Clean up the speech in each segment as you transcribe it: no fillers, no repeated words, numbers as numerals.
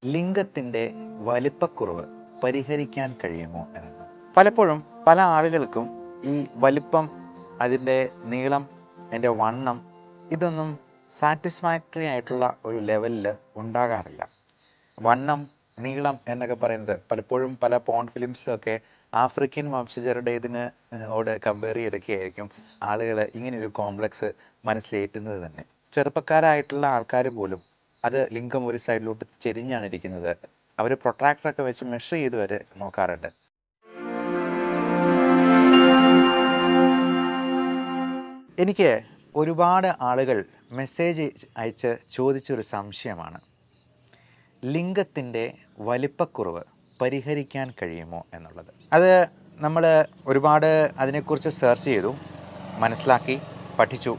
ലിംഗത്തിൻ്റെ വലിപ്പക്കുറവ് പരിഹരിക്കാൻ കഴിയുമോ എന്നാണ്. പലപ്പോഴും പല ആളുകൾക്കും ഈ വലിപ്പം, അതിൻ്റെ നീളം, അതിൻ്റെ വണ്ണം ഇതൊന്നും സാറ്റിസ്ഫാക്ടറി ആയിട്ടുള്ള ഒരു ലെവലിൽ ഉണ്ടാകാറില്ല. വണ്ണം, നീളം എന്നൊക്കെ പറയുന്നത് പലപ്പോഴും പല പോൺ ഫിലിംസിലൊക്കെ ആഫ്രിക്കൻ വംശജരുടേതിന് ഓട് കമ്പയർ ചെയ്തൊക്കെയായിരിക്കും ആളുകൾ ഇങ്ങനെയൊരു കോംപ്ലക്സ് മനസ്സിലേറ്റുന്നത് തന്നെ. ചെറുപ്പക്കാരായിട്ടുള്ള ആൾക്കാർ പോലും അത് ലിംഗം ഒരു സൈഡിലോട്ട് ചെരിഞ്ഞാണ് ഇരിക്കുന്നത്. അവർ പ്രൊട്രാക്ടറൊക്കെ വെച്ച് മെഷർ ചെയ്ത് വരെ നോക്കാറുണ്ട്. എനിക്ക് ഒരുപാട് ആളുകൾ മെസ്സേജ് അയച്ച് ചോദിച്ചൊരു സംശയമാണ്, ലിംഗത്തിൻ്റെ വലിപ്പക്കുറവ് പരിഹരിക്കാൻ കഴിയുമോ എന്നുള്ളത്. അത് നമ്മൾ ഒരുപാട് അതിനെക്കുറിച്ച് സെർച്ച് ചെയ്തു, മനസ്സിലാക്കി, പഠിച്ചു.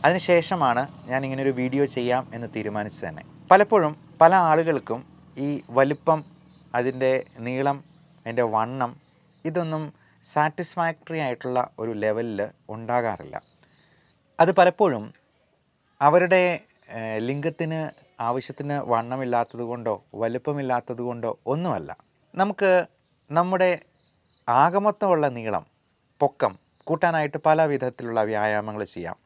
അതിനുശേഷമാണ് ഞാൻ ഇങ്ങനൊരു വീഡിയോ ചെയ്യാം എന്ന് തീരുമാനിച്ചത് തന്നെ. പലപ്പോഴും പല ആളുകൾക്കും ഈ വലിപ്പം, അതിൻ്റെ നീളം, അതിൻ്റെ വണ്ണം ഇതൊന്നും സാറ്റിസ്ഫാക്ടറി ആയിട്ടുള്ള ഒരു ലെവലിൽ ഉണ്ടാകാറില്ല. അത് പലപ്പോഴും അവരുടെ ലിംഗത്തിന് ആവശ്യത്തിന് വണ്ണമില്ലാത്തത് കൊണ്ടോ വലിപ്പമില്ലാത്തത് കൊണ്ടോ ഒന്നുമല്ല. നമുക്ക് നമ്മുടെ ആകമൊത്തമുള്ള നീളം, പൊക്കം കൂട്ടാനായിട്ട് പല വിധത്തിലുള്ള വ്യായാമങ്ങൾ ചെയ്യാം.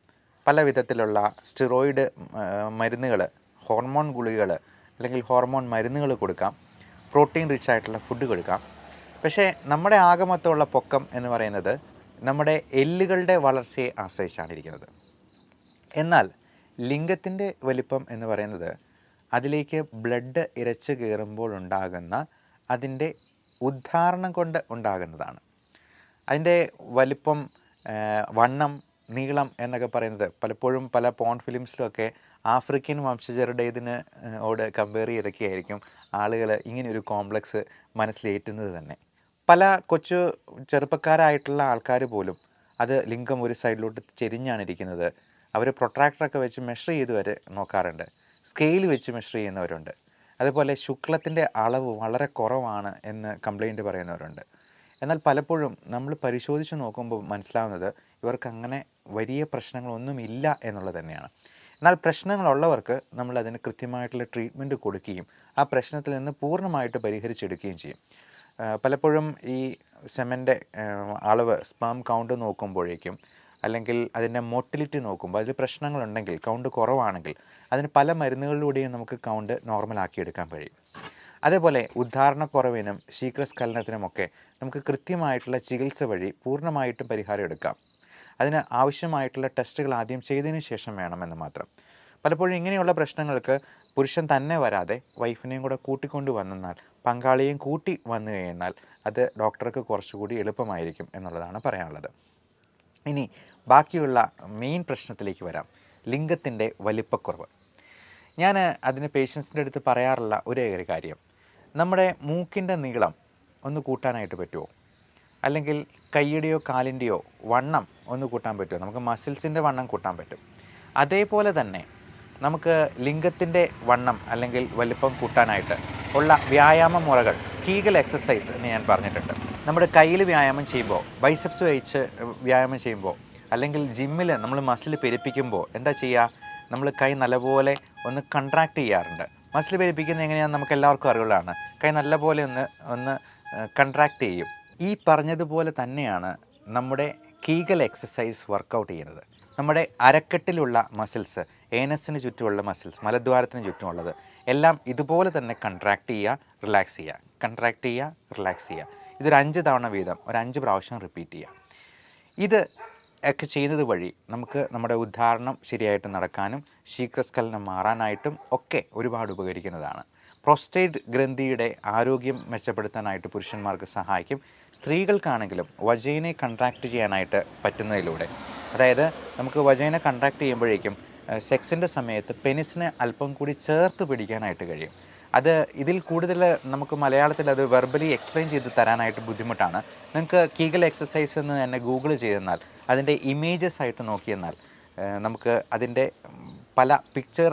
പല വിധത്തിലുള്ള സ്റ്റിറോയിഡ് മരുന്നുകൾ, ഹോർമോൺ ഗുളികകൾ അല്ലെങ്കിൽ ഹോർമോൺ മരുന്നുകൾ കൊടുക്കാം. പ്രോട്ടീൻ റിച്ച് ആയിട്ടുള്ള ഫുഡ് കൊടുക്കാം. പക്ഷേ നമ്മുടെ ആകമൊത്തമുള്ള പൊക്കം എന്ന് പറയുന്നത് നമ്മുടെ എല്ലുകളുടെ വളർച്ചയെ ആശ്രയിച്ചാണ് ഇരിക്കുന്നത്. എന്നാൽ ലിംഗത്തിൻ്റെ വലിപ്പം എന്ന് പറയുന്നത് അതിലേക്ക് ബ്ലഡ് ഇരച്ച് കയറുമ്പോൾ ഉണ്ടാകുന്ന അതിൻ്റെ ഉദ്ധാരണം കൊണ്ട് ഉണ്ടാകുന്നതാണ്. അതിൻ്റെ വലിപ്പം, വണ്ണം, നീളം എന്നൊക്കെ പറയുന്നത് പലപ്പോഴും പല പോൺ ഫിലിംസിലൊക്കെ ആഫ്രിക്കൻ വംശജരുടേതിന് ഓട് കമ്പയർ ചെയ്തൊക്കെയായിരിക്കും ആളുകൾ ഇങ്ങനെയൊരു കോംപ്ലക്സ് മനസ്സിലേറ്റുന്നത് തന്നെ. പല കൊച്ചു ചെറുപ്പക്കാരായിട്ടുള്ള ആൾക്കാർ പോലും അത് ലിംഗം ഒരു സൈഡിലോട്ട് ചെരിഞ്ഞാണ് ഇരിക്കുന്നത്. അവർ പ്രൊട്രാക്ടറൊക്കെ വെച്ച് മെഷർ ചെയ്ത് വരെ നോക്കാറുണ്ട്. സ്കെയിൽ വെച്ച് മെഷർ ചെയ്യുന്നവരുണ്ട്. അതുപോലെ ശുക്ലത്തിൻ്റെ അളവ് വളരെ കുറവാണ് എന്ന് കംപ്ലൈൻറ്റ് പറയുന്നവരുണ്ട്. എന്നാൽ പലപ്പോഴും നമ്മൾ പരിശോധിച്ച് നോക്കുമ്പോൾ മനസ്സിലാവുന്നത് ഇവർക്ക് അങ്ങനെ വലിയ പ്രശ്നങ്ങളൊന്നുമില്ല എന്നുള്ളത് തന്നെയാണ്. എന്നാൽ പ്രശ്നങ്ങളുള്ളവർക്ക് നമ്മൾ അതിന് കൃത്യമായിട്ടുള്ള ട്രീറ്റ്മെൻറ്റ് കൊടുക്കുകയും ആ പ്രശ്നത്തിൽ നിന്ന് പൂർണ്ണമായിട്ട് പരിഹരിച്ചെടുക്കുകയും ചെയ്യും. പലപ്പോഴും ഈ സെമൻ്റെ അളവ്, സ്പേം കൗണ്ട് നോക്കുമ്പോഴേക്കും അല്ലെങ്കിൽ അതിൻ്റെ മോട്ടിലിറ്റി നോക്കുമ്പോൾ അതിൽ പ്രശ്നങ്ങളുണ്ടെങ്കിൽ, കൗണ്ട് കുറവാണെങ്കിൽ അതിന് പല മരുന്നുകളിലൂടെയും നമുക്ക് കൗണ്ട് നോർമലാക്കിയെടുക്കാൻ കഴിയും. അതേപോലെ ഉദ്ധാരണക്കുറവിനും ശീഘ്രസ്ഖലനത്തിനുമൊക്കെ നമുക്ക് കൃത്യമായിട്ടുള്ള ചികിത്സ വഴി പൂർണ്ണമായിട്ടും പരിഹാരം എടുക്കാം. അതിന് ആവശ്യമായിട്ടുള്ള ടെസ്റ്റുകൾ ആദ്യം ചെയ്തതിന് ശേഷം വേണമെന്ന് മാത്രം. പലപ്പോഴും ഇങ്ങനെയുള്ള പ്രശ്നങ്ങൾക്ക് പുരുഷൻ തന്നെ വരാതെ വൈഫിനെയും കൂടെ കൂട്ടിക്കൊണ്ട് വന്നാൽ, പങ്കാളിയെയും കൂട്ടി വന്നു കഴിഞ്ഞാൽ അത് ഡോക്ടർക്ക് കുറച്ചുകൂടി എളുപ്പമായിരിക്കും എന്നുള്ളതാണ് പറയാനുള്ളത്. ഇനി ബാക്കിയുള്ള മെയിൻ പ്രശ്നത്തിലേക്ക് വരാം, ലിംഗത്തിൻ്റെ വലിപ്പക്കുറവ്. ഞാൻ അതിന് പേഷ്യൻസിൻ്റെ അടുത്ത് പറയാറുള്ള ഒരേ ഒരു കാര്യം, നമ്മുടെ മൂക്കിൻ്റെ നീളം ഒന്ന് കൂട്ടാനായിട്ട് പറ്റുമോ? അല്ലെങ്കിൽ കൈയുടെയോ കാലിൻ്റെയോ വണ്ണം ഒന്ന് കൂട്ടാൻ പറ്റുമോ? നമുക്ക് മസിൽസിൻ്റെ വണ്ണം കൂട്ടാൻ പറ്റും. അതേപോലെ തന്നെ നമുക്ക് ലിംഗത്തിൻ്റെ വണ്ണം അല്ലെങ്കിൽ വലിപ്പം കൂട്ടാനായിട്ട് ഉള്ള വ്യായാമ മുറകൾ, കീഗൽ എക്സസൈസ് എന്ന് ഞാൻ പറഞ്ഞിട്ടുണ്ട്. നമ്മുടെ കയ്യിൽ വ്യായാമം ചെയ്യുമ്പോൾ, ബൈസെപ്സ് വെച്ച് വ്യായാമം ചെയ്യുമ്പോൾ, അല്ലെങ്കിൽ ജിമ്മിൽ നമ്മൾ മസിൽ പെരുപ്പിക്കുമ്പോൾ എന്താ ചെയ്യുക? നമ്മൾ കൈ നല്ലപോലെ ഒന്ന് കൺട്രാക്ട് ചെയ്യാറുണ്ട്. മസിൽ പെരുപ്പിക്കുന്നത് എങ്ങനെയാണെന്ന് നമുക്ക് എല്ലാവർക്കും അറിവുള്ളതാണ്. കൈ നല്ലപോലെ ഒന്ന് കൺട്രാക്ട് ചെയ്യും. ഈ പറഞ്ഞതുപോലെ തന്നെയാണ് നമ്മുടെ കീഗൽ എക്സസൈസ് വർക്കൗട്ട് ചെയ്യുന്നത്. നമ്മുടെ അരക്കെട്ടിലുള്ള മസിൽസ്, ഏനസിന് ചുറ്റുമുള്ള മസിൽസ്, മലദ്വാരത്തിന് ചുറ്റുമുള്ളത് എല്ലാം ഇതുപോലെ തന്നെ കൺട്രാക്ട് ചെയ്യുക, റിലാക്സ് ചെയ്യുക, കൺട്രാക്ട് ചെയ്യുക, റിലാക്സ് ചെയ്യുക. ഇതൊരു 5 തവണ വീതം ഒരു 5 പ്രാവശ്യം റിപ്പീറ്റ് ചെയ്യുക. ഇത് ഒക്കെ ചെയ്യുന്നത് വഴി നമുക്ക് നമ്മുടെ ഉദ്ധാരണം ശരിയായിട്ട് നടക്കാനും ശീഘ്രസ്ഖലനം മാറാനായിട്ടും ഒക്കെ ഒരുപാട് ഉപകരിക്കുന്നതാണ്. പ്രോസ്റ്റേറ്റ് ഗ്രന്ഥിയുടെ ആരോഗ്യം മെച്ചപ്പെടുത്താനായിട്ട് പുരുഷന്മാർക്ക് സഹായിക്കും. സ്ത്രീകൾക്കാണെങ്കിലും വജൈനെ കൺട്രാക്ട് ചെയ്യാനായിട്ട് പറ്റുന്നതിലൂടെ, അതായത് നമുക്ക് വജൈനെ കൺട്രാക്ട് ചെയ്യുമ്പോഴേക്കും സെക്സിൻ്റെ സമയത്ത് പെനിസിനെ അല്പം കൂടി ചേർത്ത് പിടിക്കാനായിട്ട് കഴിയും. അത് ഇതിൽ കൂടുതൽ നമുക്ക് മലയാളത്തിൽ അത് വെർബലി എക്സ്പ്ലെയിൻ ചെയ്ത് തരാനായിട്ട് ബുദ്ധിമുട്ടാണ്. നിങ്ങൾക്ക് കീഗൽ എക്സസൈസ് എന്ന് തന്നെ ഗൂഗിൾ ചെയ്തെന്നാൽ അതിൻ്റെ ഇമേജസ് ആയിട്ട് നോക്കിയെന്നാൽ നമുക്ക് അതിൻ്റെ പല പിക്ചർ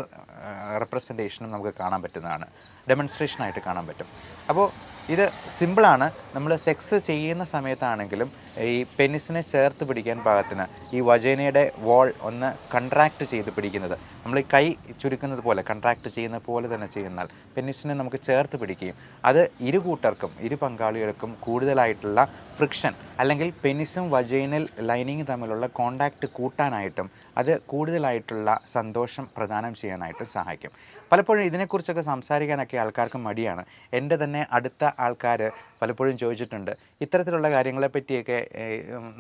റെപ്രസെൻറ്റേഷനും നമുക്ക് കാണാൻ പറ്റുന്നതാണ്. ഡെമോൺസ്ട്രേഷനായിട്ട് കാണാൻ പറ്റും. അപ്പോൾ ഇത് സിമ്പിളാണ്. നമ്മൾ സെക്സ് ചെയ്യുന്ന സമയത്താണെങ്കിലും ഈ പെനിസിനെ ചേർത്ത് പിടിക്കാൻ പാകത്തിന് ഈ വജൈനയുടെ വോൾ ഒന്ന് കൺട്രാക്റ്റ് ചെയ്ത് പിടിക്കുന്നത്, നമ്മൾ ഈ കൈ ചുരുക്കുന്നത് പോലെ കൺട്രാക്റ്റ് ചെയ്യുന്ന പോലെ തന്നെ ചെയ്യുന്നാൽ പെനിസിനെ നമുക്ക് ചേർത്ത് പിടിക്കുകയും അത് ഇരു കൂട്ടർക്കും ഇരു പങ്കാളികൾക്കും കൂടുതലായിട്ടുള്ള ഫ്രിക്ഷൻ അല്ലെങ്കിൽ പെനിസും വജൈനൽ ലൈനിങ് തമ്മിലുള്ള കോണ്ടാക്റ്റ് കൂട്ടാനായിട്ടും അത് കൂടുതലായിട്ടുള്ള സന്തോഷം പ്രദാനം ചെയ്യാനായിട്ടും സഹായിക്കും. പലപ്പോഴും ഇതിനെക്കുറിച്ചൊക്കെ സംസാരിക്കാനൊക്കെ ആൾക്കാർക്ക് മടിയാണ്. എൻ്റെ തന്നെ അടുത്ത ആൾക്കാർ പലപ്പോഴും ചോദിച്ചിട്ടുണ്ട്, ഇത്തരത്തിലുള്ള കാര്യങ്ങളെ പറ്റിയൊക്കെ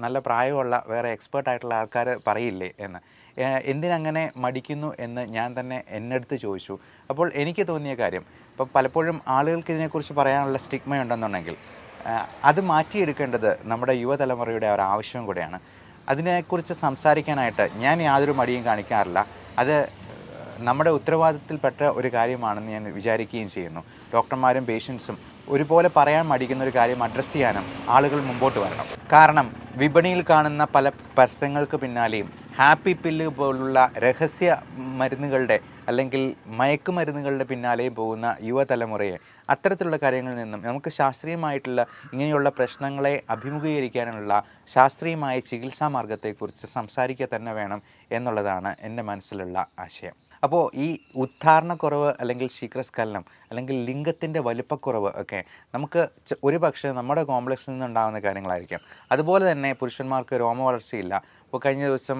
നല്ല പ്രായമുള്ള വേറെ എക്സ്പേർട്ടായിട്ടുള്ള ആൾക്കാർ പറയില്ലേ എന്ന്. എന്തിനങ്ങനെ മടിക്കുന്നു എന്ന് ഞാൻ തന്നെ എന്നടുത്ത് ചോദിച്ചു. അപ്പോൾ എനിക്ക് തോന്നിയ കാര്യം, ഇപ്പോൾ പലപ്പോഴും ആളുകൾക്ക് ഇതിനെക്കുറിച്ച് പറയാനുള്ള സ്റ്റിഗ്മ ഉണ്ടെന്നുണ്ടെങ്കിൽ അത് മാറ്റിയെടുക്കേണ്ടത് നമ്മുടെ യുവതലമുറയുടെ ഒരു ആവശ്യവും കൂടെയാണ്. അതിനെക്കുറിച്ച് സംസാരിക്കാനായിട്ട് ഞാൻ യാതൊരു മടിയും കാണിക്കാറില്ല. അത് നമ്മുടെ ഉത്തരവാദിത്തത്തിൽപ്പെട്ട ഒരു കാര്യമാണെന്ന് ഞാൻ വിചാരിക്കുകയും ചെയ്യുന്നു. ഡോക്ടർമാരും പേഷ്യൻസും ഒരുപോലെ പറയാൻ മടിക്കുന്ന ഒരു കാര്യം അഡ്രസ്സ് ചെയ്യാനും ആളുകൾ മുമ്പോട്ട് വരണം. കാരണം വിപണിയിൽ കാണുന്ന പല പരസ്യങ്ങൾക്ക് പിന്നാലെയും ഹാപ്പി പില്ല് പോലുള്ള രഹസ്യ മരുന്നുകളുടെ അല്ലെങ്കിൽ മയക്കുമരുന്നുകളുടെ പിന്നാലെയും പോകുന്ന യുവതലമുറയെ അത്തരത്തിലുള്ള കാര്യങ്ങളിൽ നിന്നും നമുക്ക് ശാസ്ത്രീയമായിട്ടുള്ള ഇങ്ങനെയുള്ള പ്രശ്നങ്ങളെ അഭിമുഖീകരിക്കാനുള്ള ശാസ്ത്രീയമായ ചികിത്സാ മാർഗത്തെക്കുറിച്ച് സംസാരിക്കുക തന്നെ വേണം എന്നുള്ളതാണ് എൻ്റെ മനസ്സിലുള്ള ആശയം. അപ്പോൾ ഈ ഉദ്ധാരണക്കുറവ് അല്ലെങ്കിൽ ശീഘ്രസ്ഖലനം അല്ലെങ്കിൽ ലിംഗത്തിൻ്റെ വലിപ്പക്കുറവ് ഒക്കെ നമുക്ക് ഒരു പക്ഷേ നമ്മുടെ കോംപ്ലക്സിൽ നിന്നുണ്ടാകുന്ന കാര്യങ്ങളായിരിക്കാം. അതുപോലെ തന്നെ പുരുഷന്മാർക്ക് രോമവളർച്ചയില്ല. ഇപ്പോൾ കഴിഞ്ഞ ദിവസം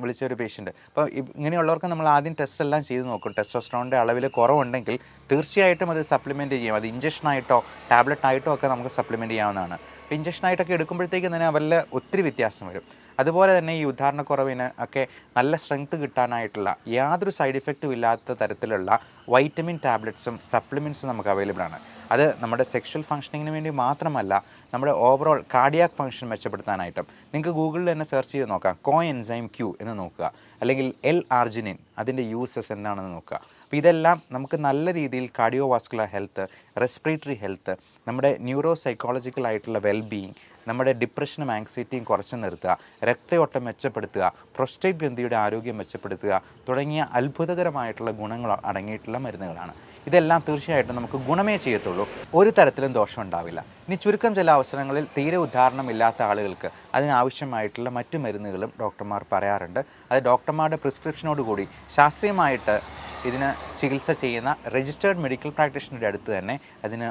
വിളിച്ച ഒരു പേഷ്യൻ്റ്, അപ്പോൾ ഇങ്ങനെയുള്ളവർക്ക് നമ്മൾ ആദ്യം ടെസ്റ്റ് എല്ലാം ചെയ്ത് നോക്കും. ടെസ്റ്റോസ്റ്ററോണിൻ്റെ അളവിൽ കുറവുണ്ടെങ്കിൽ തീർച്ചയായിട്ടും അത് സപ്ലിമെൻറ്റ് ചെയ്യും. അത് ഇഞ്ചക്ഷനായിട്ടോ ടാബ്ലറ്റായിട്ടോ ഒക്കെ നമുക്ക് സപ്ലിമെൻറ്റ് ചെയ്യാവുന്നതാണ്. അപ്പോൾ ഇഞ്ചക്ഷനായിട്ടൊക്കെ എടുക്കുമ്പോഴത്തേക്കും തന്നെ അവരിൽ ഒത്തിരി വ്യത്യാസം വരും. അതുപോലെ തന്നെ ഈ ഉദ്ധാരണക്കുറവിന് ഒക്കെ നല്ല സ്ട്രെങ്ത് കിട്ടാനായിട്ടുള്ള യാതൊരു സൈഡ് ഇഫക്റ്റും ഇല്ലാത്ത തരത്തിലുള്ള വൈറ്റമിൻ ടാബ്ലറ്റ്സും സപ്ലിമെൻറ്റ്സും നമുക്ക് അവൈലബിൾ ആണ്. അത് നമ്മുടെ സെക്ഷൽ ഫങ്ഷനിങ്ങിന് വേണ്ടി മാത്രമല്ല, നമ്മുടെ ഓവറോൾ കാർഡിയാക് ഫങ്ഷൻ മെച്ചപ്പെടുത്താനായിട്ടും. നിങ്ങൾക്ക് ഗൂഗിളിൽ തന്നെ സെർച്ച് ചെയ്ത് നോക്കാം, കോ എൻസൈം ക്യൂ എന്ന് നോക്കുക, അല്ലെങ്കിൽ എൽ ആർജിനിൻ അതിൻ്റെ യൂസസ് എന്താണെന്ന് നോക്കുക. അപ്പോൾ ഇതെല്ലാം നമുക്ക് നല്ല രീതിയിൽ കാർഡിയോവാസ്കുലർ ഹെൽത്ത്, റെസ്പിറേറ്ററി ഹെൽത്ത്, നമ്മുടെ ന്യൂറോ സൈക്കോളജിക്കൽ ആയിട്ടുള്ള വെൽബീയിങ്, നമ്മുടെ ഡിപ്രഷനും ആങ്സൈറ്റിയും കുറച്ച് നിർത്തുക, രക്തയോട്ടം മെച്ചപ്പെടുത്തുക, പ്രോസ്റ്റേറ്റ് ഗ്രന്ഥിയുടെ ആരോഗ്യം മെച്ചപ്പെടുത്തുക തുടങ്ങിയ അത്ഭുതകരമായിട്ടുള്ള ഗുണങ്ങൾ അടങ്ങിയിട്ടുള്ള മരുന്നുകളാണ്. ഇതെല്ലാം തീർച്ചയായിട്ടും നമുക്ക് ഗുണമേ ചെയ്യത്തുള്ളൂ, ഒരു തരത്തിലും ദോഷം ഉണ്ടാവില്ല. ഇനി ചുരുക്കം ചില അവസരങ്ങളിൽ തീരെ ഉദാഹരണമില്ലാത്ത ആളുകൾക്ക് അതിനാവശ്യമായിട്ടുള്ള മറ്റു മരുന്നുകളും ഡോക്ടർമാർ പറയാറുണ്ട്. അത് ഡോക്ടർമാരുടെ പ്രിസ്ക്രിപ്ഷനോടുകൂടി ശാസ്ത്രീയമായിട്ട് ഇതിന് ചികിത്സ ചെയ്യുന്ന രജിസ്റ്റേർഡ് മെഡിക്കൽ പ്രാക്ടീഷണറുടെ അടുത്ത് തന്നെ അതിന്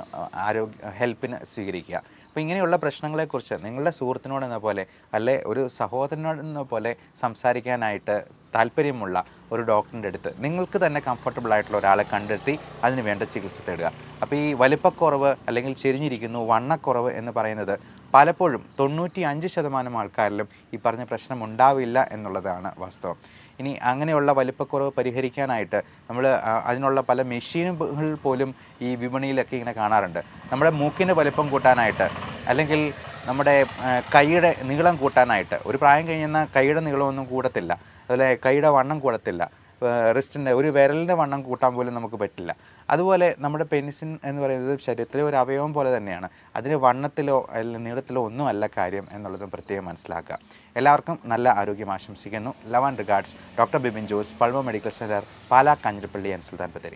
ഹെൽപ്പിന് സ്വീകരിക്കുക. അപ്പോൾ ഇങ്ങനെയുള്ള പ്രശ്നങ്ങളെക്കുറിച്ച് നിങ്ങളുടെ സുഹൃത്തിനോടെന്ന പോലെ അല്ലെ ഒരു സഹോദരനോടെന്ന പോലെ സംസാരിക്കാനായിട്ട് താല്പര്യമുള്ള ഒരു ഡോക്ടറിൻ്റെ അടുത്ത് നിങ്ങൾക്ക് തന്നെ കംഫർട്ടബിൾ ആയിട്ടുള്ള ഒരാളെ കണ്ടെത്തി അതിന് വേണ്ട ചികിത്സ തേടുക. അപ്പോൾ ഈ വലിപ്പക്കുറവ് അല്ലെങ്കിൽ ചെരിഞ്ഞിരിക്കുന്നു, വണ്ണക്കുറവ് എന്ന് പറയുന്നത് പലപ്പോഴും 95% ആൾക്കാരിലും ഈ പറഞ്ഞ പ്രശ്നം ഉണ്ടാവില്ല എന്നുള്ളതാണ് വാസ്തവം. ഇനി അങ്ങനെയുള്ള വലിപ്പക്കുറവ് പരിഹരിക്കാനായിട്ട് നമ്മൾ അതിനുള്ള പല മെഷീനുകൾ പോലും ഈ വിപണിയിലൊക്കെ ഇങ്ങനെ കാണാറുണ്ട്. നമ്മുടെ മൂക്കിൻ്റെ വലിപ്പം കൂട്ടാനായിട്ട് അല്ലെങ്കിൽ നമ്മുടെ കൈയുടെ നീളം കൂട്ടാനായിട്ട്. ഒരു പ്രായം കഴിഞ്ഞാൽ കൈയുടെ നീളമൊന്നും കൂടത്തില്ല, അതുപോലെ കൈയുടെ വണ്ണം കൂടത്തില്ല, റിസ്റ്റിൻ്റെ ഒരു വിരലിൻ്റെ വണ്ണം കൂട്ടാൻ പോലും നമുക്ക് പറ്റില്ല. അതുപോലെ നമ്മുടെ പെനിസിൻ എന്ന് പറയുന്നത് ശരീരത്തിലെ ഒരു അവയവം പോലെ തന്നെയാണ്. അതിന് വണ്ണത്തിലോ അല്ലെങ്കിൽ നീളത്തിലോ ഒന്നും അല്ല കാര്യം എന്നുള്ളതും പ്രത്യേകം മനസ്സിലാക്കുക. എല്ലാവർക്കും നല്ല ആരോഗ്യം ആശംസിക്കുന്നു. Love and regards, doctor Bibin Jose, Pulma medical centre, Pala, Kanjirappally and Sulthan Bathery.